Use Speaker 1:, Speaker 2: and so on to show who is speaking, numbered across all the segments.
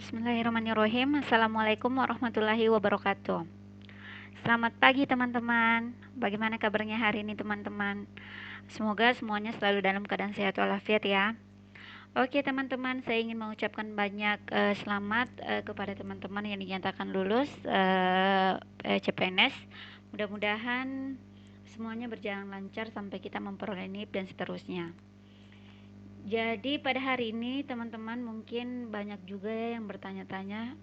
Speaker 1: Bismillahirrahmanirrahim. Assalamualaikum warahmatullahi wabarakatuh. Selamat pagi teman-teman. Bagaimana kabarnya hari ini teman-teman? Semoga semuanya selalu dalam keadaan sehat walafiat ya. Oke teman-teman, saya ingin mengucapkan banyak selamat kepada teman-teman yang dinyatakan lulus CPNS. Mudah-mudahan semuanya berjalan lancar sampai kita memperoleh NIP dan seterusnya. Jadi pada hari ini teman-teman mungkin banyak juga yang bertanya-tanya,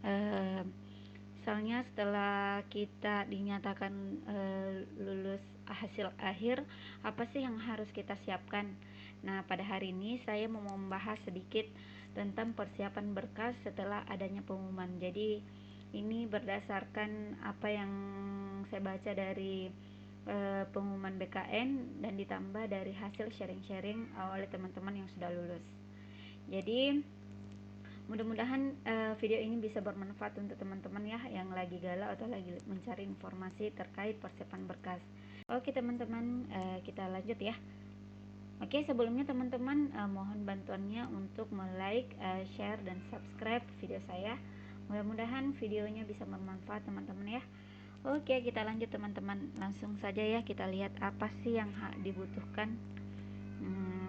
Speaker 1: misalnya setelah kita dinyatakan lulus hasil akhir, apa sih yang harus kita siapkan? Nah, pada hari ini saya mau membahas sedikit tentang persiapan berkas setelah adanya pengumuman. Jadi ini berdasarkan apa yang saya baca dari pengumuman BKN dan ditambah dari hasil sharing-sharing oleh teman-teman yang sudah lulus. Jadi mudah-mudahan video ini bisa bermanfaat untuk teman-teman ya yang lagi galau atau lagi mencari informasi terkait persiapan berkas. Oke teman-teman, kita lanjut ya. Oke, sebelumnya teman-teman mohon bantuannya untuk like, share dan subscribe video saya. Mudah-mudahan videonya bisa bermanfaat teman-teman ya. Oke, kita lanjut teman-teman. Langsung saja ya kita lihat apa sih yang dibutuhkan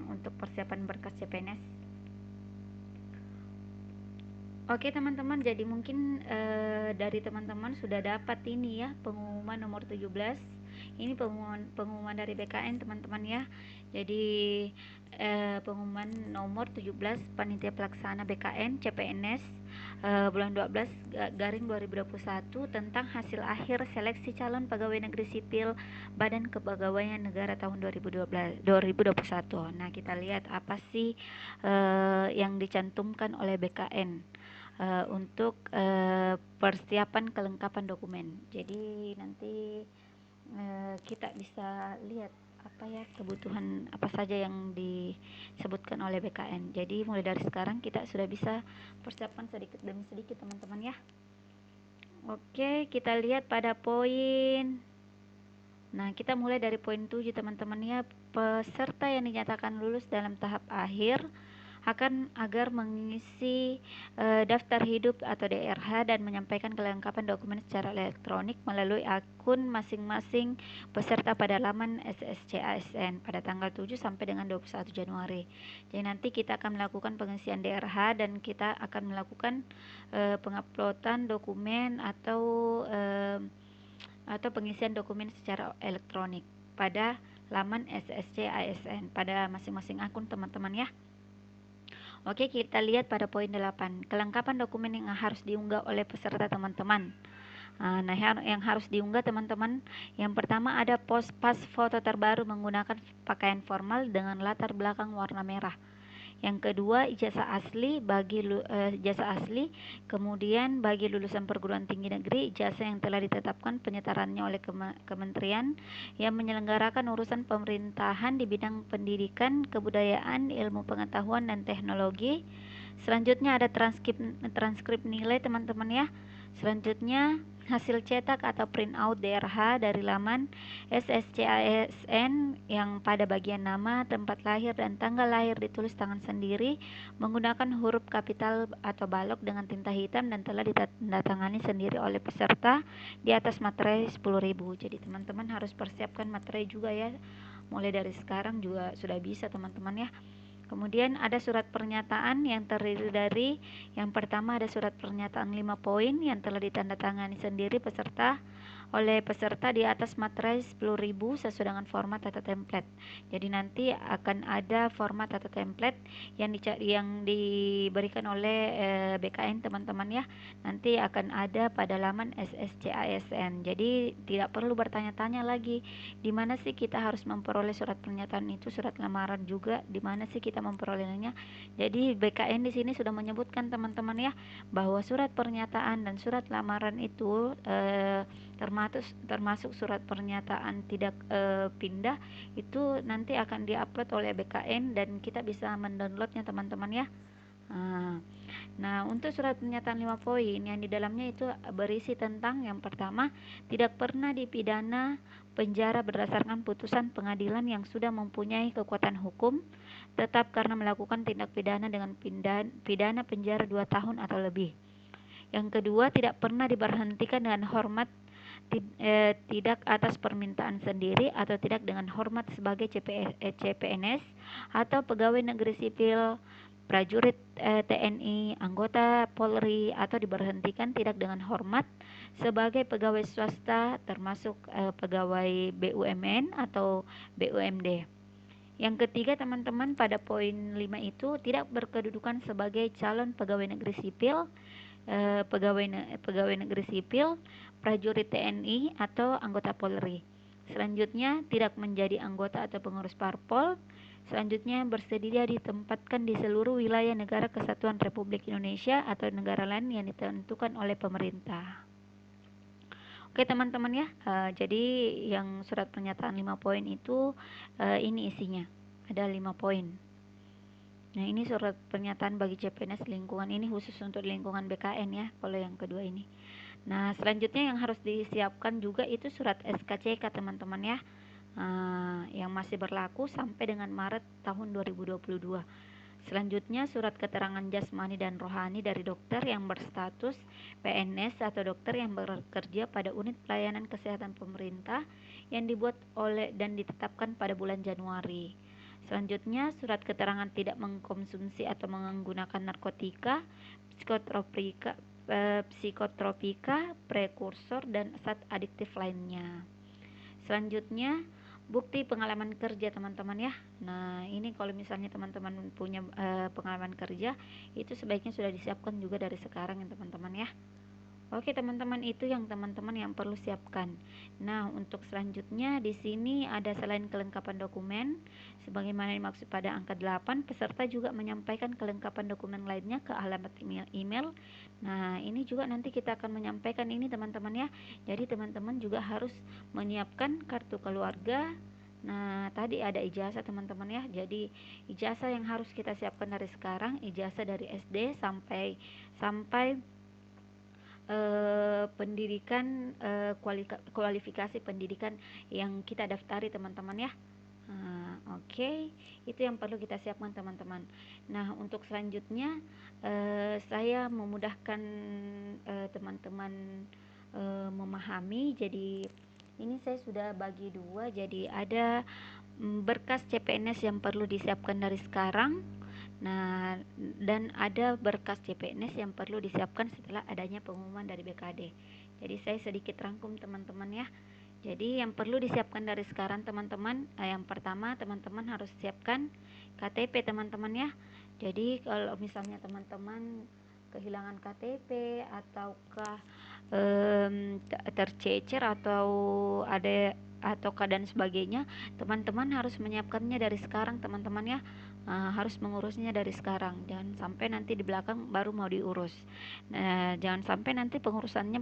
Speaker 1: untuk persiapan berkas CPNS. Oke teman-teman, jadi mungkin dari teman-teman sudah dapat ini ya pengumuman nomor 17. Ini pengumuman dari BKN teman-teman ya. Jadi pengumuman nomor 17 Panitia Pelaksana BKN CPNS bulan 12 garing 2021 tentang hasil akhir seleksi calon pegawai negeri sipil Badan Kepegawaian Negara tahun 2021. Nah, kita lihat apa sih yang dicantumkan oleh BKN untuk persiapan kelengkapan dokumen. Jadi nanti kita bisa lihat apa ya kebutuhan apa saja yang disebutkan oleh BKN. Jadi mulai dari sekarang kita sudah bisa persiapkan sedikit demi sedikit teman-teman ya. Oke, kita lihat pada poin. Nah, kita mulai dari poin 7 teman-teman ya. Peserta yang dinyatakan lulus dalam tahap akhir agar mengisi daftar hidup atau DRH dan menyampaikan kelengkapan dokumen secara elektronik melalui akun masing-masing peserta pada laman SSC ASN pada tanggal 7 sampai dengan 21 Januari. Jadi nanti kita akan melakukan pengisian DRH dan kita akan melakukan penguploadan dokumen atau pengisian dokumen secara elektronik pada laman SSC ASN pada masing-masing akun teman-teman ya. Oke, kita lihat pada poin 8. Kelengkapan dokumen yang harus diunggah oleh peserta teman-teman. Nah, yang harus diunggah teman-teman, yang pertama ada pas foto terbaru menggunakan pakaian formal dengan latar belakang warna merah. Yang kedua, ijazah asli, kemudian bagi lulusan perguruan tinggi negeri, ijazah yang telah ditetapkan penyetarannya oleh kementerian yang menyelenggarakan urusan pemerintahan di bidang pendidikan, kebudayaan, ilmu pengetahuan dan teknologi. Selanjutnya ada transkrip nilai teman-teman ya. Selanjutnya hasil cetak atau print out DRH dari laman SSCASN yang pada bagian nama, tempat lahir dan tanggal lahir ditulis tangan sendiri menggunakan huruf kapital atau balok dengan tinta hitam dan telah ditandatangani sendiri oleh peserta di atas materai 10.000. Jadi teman-teman harus persiapkan materai juga ya. Mulai dari sekarang juga sudah bisa teman-teman ya. Kemudian ada surat pernyataan yang terdiri dari yang pertama ada surat pernyataan 5 poin yang telah ditandatangani sendiri oleh peserta di atas materai 10.000 sesuai dengan format atau template. Jadi nanti akan ada format atau template yang diberikan oleh BKN teman-teman ya. Nanti akan ada pada laman SSC ASN. Jadi tidak perlu bertanya-tanya lagi di mana sih kita harus memperoleh surat pernyataan itu, surat lamaran juga di mana sih kita memperolehnya. Jadi BKN di sini sudah menyebutkan teman-teman ya bahwa surat pernyataan dan surat lamaran itu termasuk surat pernyataan tidak pindah itu nanti akan diupload oleh BKN dan kita bisa mendownloadnya teman-teman ya. Nah, untuk surat pernyataan 5 poin yang di dalamnya itu berisi tentang yang pertama, tidak pernah dipidana penjara berdasarkan putusan pengadilan yang sudah mempunyai kekuatan hukum, tetap karena melakukan tindak pidana dengan pidana penjara 2 tahun atau lebih. Yang kedua, tidak pernah diberhentikan dengan hormat, tidak atas permintaan sendiri atau tidak dengan hormat sebagai CPNS atau pegawai negeri sipil, prajurit TNI, anggota Polri, atau diberhentikan tidak dengan hormat sebagai pegawai swasta termasuk pegawai BUMN atau BUMD. Yang ketiga, teman-teman, pada poin 5 itu tidak berkedudukan sebagai calon pegawai negeri sipil, pegawai negeri sipil, prajurit TNI atau anggota Polri. Selanjutnya, tidak menjadi anggota atau pengurus parpol. Selanjutnya, bersedia ditempatkan di seluruh wilayah negara kesatuan Republik Indonesia atau negara lain yang ditentukan oleh pemerintah. Oke teman-teman ya, jadi yang surat pernyataan 5 poin itu ini isinya, ada 5 poin. Nah ini surat pernyataan bagi CPNS lingkungan, ini khusus untuk lingkungan BKN ya, kalau yang kedua ini. Nah selanjutnya yang harus disiapkan juga itu surat SKCK teman-teman ya, yang masih berlaku sampai dengan Maret tahun 2022. Selanjutnya, surat keterangan jasmani dan rohani dari dokter yang berstatus PNS atau dokter yang bekerja pada unit pelayanan kesehatan pemerintah yang dibuat oleh dan ditetapkan pada bulan Januari. Selanjutnya, surat keterangan tidak mengkonsumsi atau menggunakan narkotika, psikotropika, prekursor, dan zat adiktif lainnya. Selanjutnya, bukti pengalaman kerja teman-teman ya. Nah ini kalau misalnya teman-teman punya pengalaman kerja, itu sebaiknya sudah disiapkan juga dari sekarang ya teman-teman ya. Oke teman-teman, itu yang teman-teman yang perlu siapkan. Nah untuk selanjutnya di sini ada selain kelengkapan dokumen sebagaimana dimaksud pada angka 8, peserta juga menyampaikan kelengkapan dokumen lainnya ke alamat email. Nah ini juga nanti kita akan menyampaikan ini teman-teman ya. Jadi teman-teman juga harus menyiapkan kartu keluarga. Nah tadi ada ijazah teman-teman ya. Jadi ijazah yang harus kita siapkan dari sekarang, ijazah dari SD sampai pendidikan, kualifikasi pendidikan yang kita daftari teman-teman ya. Oke, itu yang perlu kita siapkan teman-teman. Nah untuk selanjutnya saya memudahkan teman-teman memahami. Jadi ini saya sudah bagi dua, jadi ada berkas CPNS yang perlu disiapkan dari sekarang. Nah, dan ada berkas CPNS yang perlu disiapkan setelah adanya pengumuman dari BKD. Jadi saya sedikit rangkum teman-teman ya. Jadi yang perlu disiapkan dari sekarang teman-teman, yang pertama teman-teman harus siapkan KTP teman-teman ya. Jadi kalau misalnya teman-teman kehilangan KTP ataukah tercecer atau ada atau keadaan sebagainya, teman-teman harus menyiapkannya dari sekarang teman-teman ya. Harus mengurusnya dari sekarang, jangan sampai nanti di belakang baru mau diurus. Jangan sampai nanti pengurusannya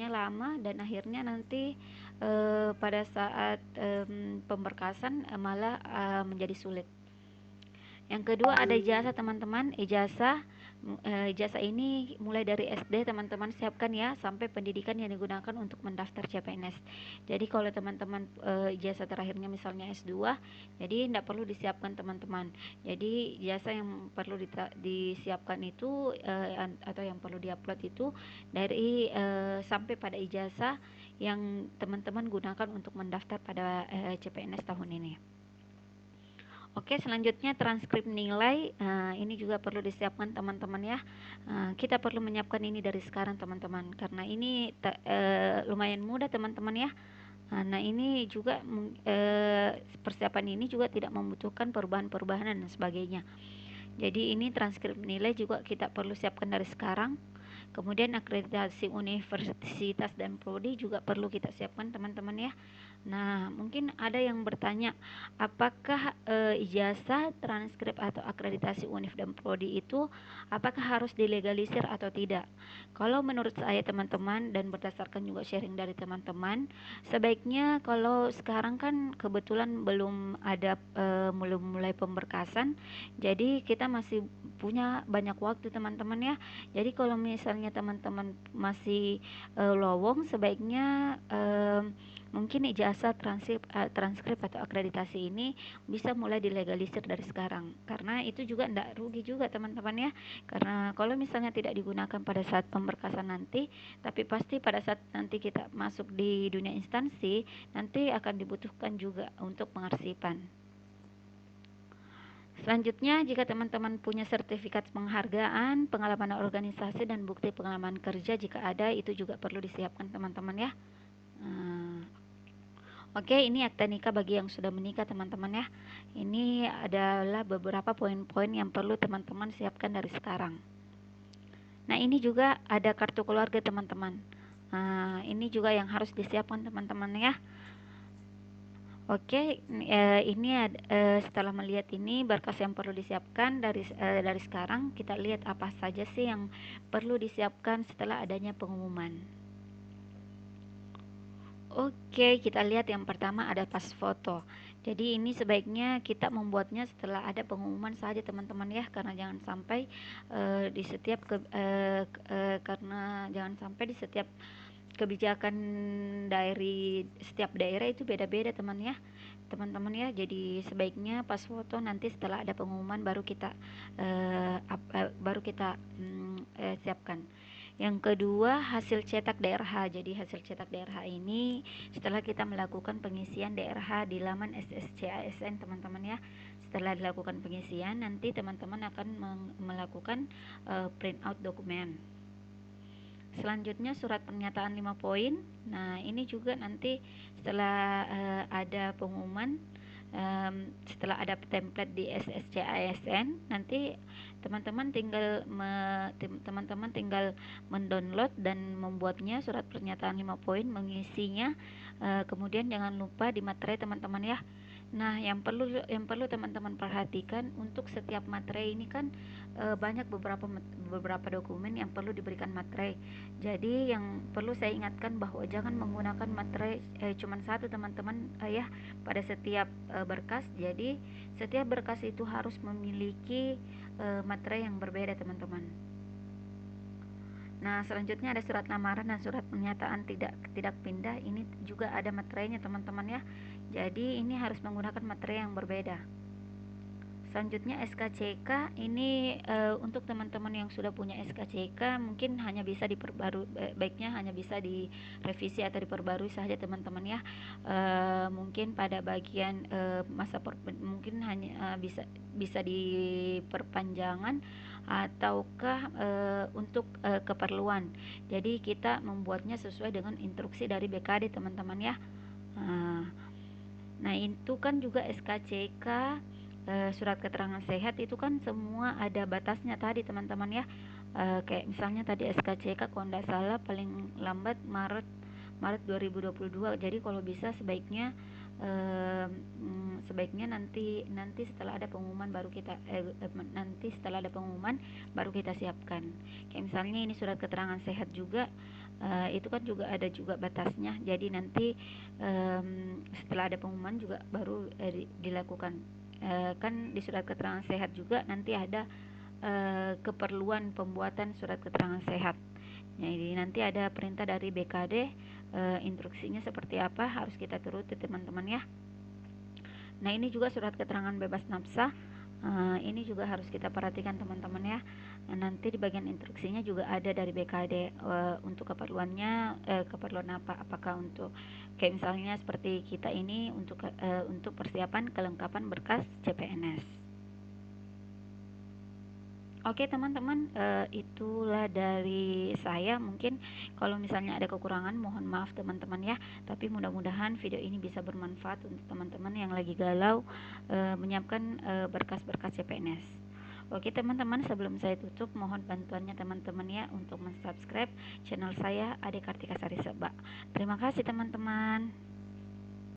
Speaker 1: lama dan akhirnya nanti pada saat pemberkasan malah menjadi sulit. Yang kedua ada ijazah teman-teman. Ijazah ini mulai dari SD teman-teman siapkan ya, sampai pendidikan yang digunakan untuk mendaftar CPNS. Jadi kalau teman-teman ijazah terakhirnya misalnya S2, jadi tidak perlu disiapkan teman-teman. Jadi ijazah yang perlu disiapkan itu atau yang perlu diupload itu dari sampai pada ijazah yang teman-teman gunakan untuk mendaftar pada CPNS tahun ini. Oke, selanjutnya transkrip nilai. Ini juga perlu disiapkan teman-teman ya. Kita perlu menyiapkan ini dari sekarang teman-teman, karena ini lumayan mudah teman-teman ya. Nah ini juga persiapan ini juga tidak membutuhkan perubahan-perubahan dan sebagainya. Jadi ini transkrip nilai juga kita perlu siapkan dari sekarang. Kemudian akreditasi universitas dan prodi juga perlu kita siapkan teman-teman ya. Nah, mungkin ada yang bertanya, apakah ijazah, transkrip atau akreditasi univ dan prodi itu apakah harus dilegalisir atau tidak? Kalau menurut saya teman-teman dan berdasarkan juga sharing dari teman-teman, sebaiknya kalau sekarang kan kebetulan belum ada belum mulai pemberkasan, jadi kita masih punya banyak waktu teman-teman ya. Jadi kalau misalnya teman-teman masih lowong, sebaiknya mungkin ijazah, transkrip atau akreditasi ini bisa mulai dilegalisir dari sekarang, karena itu juga tidak rugi juga teman-teman ya, karena kalau misalnya tidak digunakan pada saat pemberkasan nanti, tapi pasti pada saat nanti kita masuk di dunia instansi nanti akan dibutuhkan juga untuk pengarsipan. Selanjutnya, jika teman-teman punya sertifikat penghargaan, pengalaman organisasi, dan bukti pengalaman kerja jika ada, itu juga perlu disiapkan teman-teman ya. Oke, ini akta nikah bagi yang sudah menikah teman-teman ya. Ini adalah beberapa poin-poin yang perlu teman-teman siapkan dari sekarang. Nah, ini juga ada kartu keluarga teman-teman. Ini juga yang harus disiapkan teman-teman ya. Oke, ini setelah melihat ini berkas yang perlu disiapkan dari sekarang, kita lihat apa saja sih yang perlu disiapkan setelah adanya pengumuman. Oke, kita lihat yang pertama ada pas foto. Jadi ini sebaiknya kita membuatnya setelah ada pengumuman saja teman-teman ya, karena jangan sampai di setiap karena jangan sampai di setiap kebijakan dari setiap daerah itu beda-beda teman-teman ya. Jadi sebaiknya pas foto nanti setelah ada pengumuman baru kita siapkan. Yang kedua, hasil cetak DRH. Jadi hasil cetak DRH ini setelah kita melakukan pengisian DRH di laman SSC ASN teman-teman ya. Setelah dilakukan pengisian, nanti teman-teman akan melakukan print out dokumen. Selanjutnya surat pernyataan 5 poin. Nah, ini juga nanti setelah ada pengumuman, setelah ada template di SSC ASN, nanti teman-teman tinggal mendownload dan membuatnya surat pernyataan 5 poin, mengisinya, kemudian jangan lupa di materai teman-teman ya. Nah, yang perlu teman-teman perhatikan untuk setiap materai ini kan banyak beberapa dokumen yang perlu diberikan materai. Jadi yang perlu saya ingatkan bahwa jangan menggunakan materai cuma satu teman-teman ya pada setiap berkas. Jadi setiap berkas itu harus memiliki materai yang berbeda teman-teman. Nah, selanjutnya ada surat lamaran dan surat pernyataan tidak pindah. Ini juga ada materainya teman-teman ya. Jadi ini harus menggunakan materai yang berbeda. Selanjutnya SKCK ini untuk teman-teman yang sudah punya SKCK mungkin hanya bisa baiknya hanya bisa direvisi atau diperbarui saja teman-teman ya. Mungkin pada bagian mungkin hanya bisa diperpanjangan ataukah untuk keperluan. Jadi kita membuatnya sesuai dengan instruksi dari BKD teman-teman ya. Nah, itu kan juga SKCK, surat keterangan sehat itu kan semua ada batasnya tadi teman-teman ya. Kayak misalnya tadi SKCK kalau tidak salah paling lambat Maret 2022. Jadi kalau bisa sebaiknya nanti setelah ada pengumuman baru kita siapkan. Kayak misalnya ini surat keterangan sehat juga, itu kan juga ada juga batasnya. Jadi nanti setelah ada pengumuman juga baru dilakukan. Kan di surat keterangan sehat juga nanti ada keperluan pembuatan surat keterangan sehat. Jadi nanti ada perintah dari BKD, instruksinya seperti apa harus kita turuti teman-teman ya. Nah, ini juga surat keterangan bebas nafkah. Ini juga harus kita perhatikan teman-teman ya. Nanti di bagian instruksinya juga ada dari BKD untuk keperluannya, keperluan apa? Apakah untuk kayak misalnya seperti kita ini untuk persiapan kelengkapan berkas CPNS. Oke teman-teman, itulah dari saya. Mungkin kalau misalnya ada kekurangan mohon maaf teman-teman ya. Tapi mudah-mudahan video ini bisa bermanfaat untuk teman-teman yang lagi galau menyiapkan berkas-berkas CPNS. Oke teman-teman, sebelum saya tutup mohon bantuannya teman-teman ya untuk subscribe channel saya Ade Kartika Sari Seba. Terima kasih teman-teman.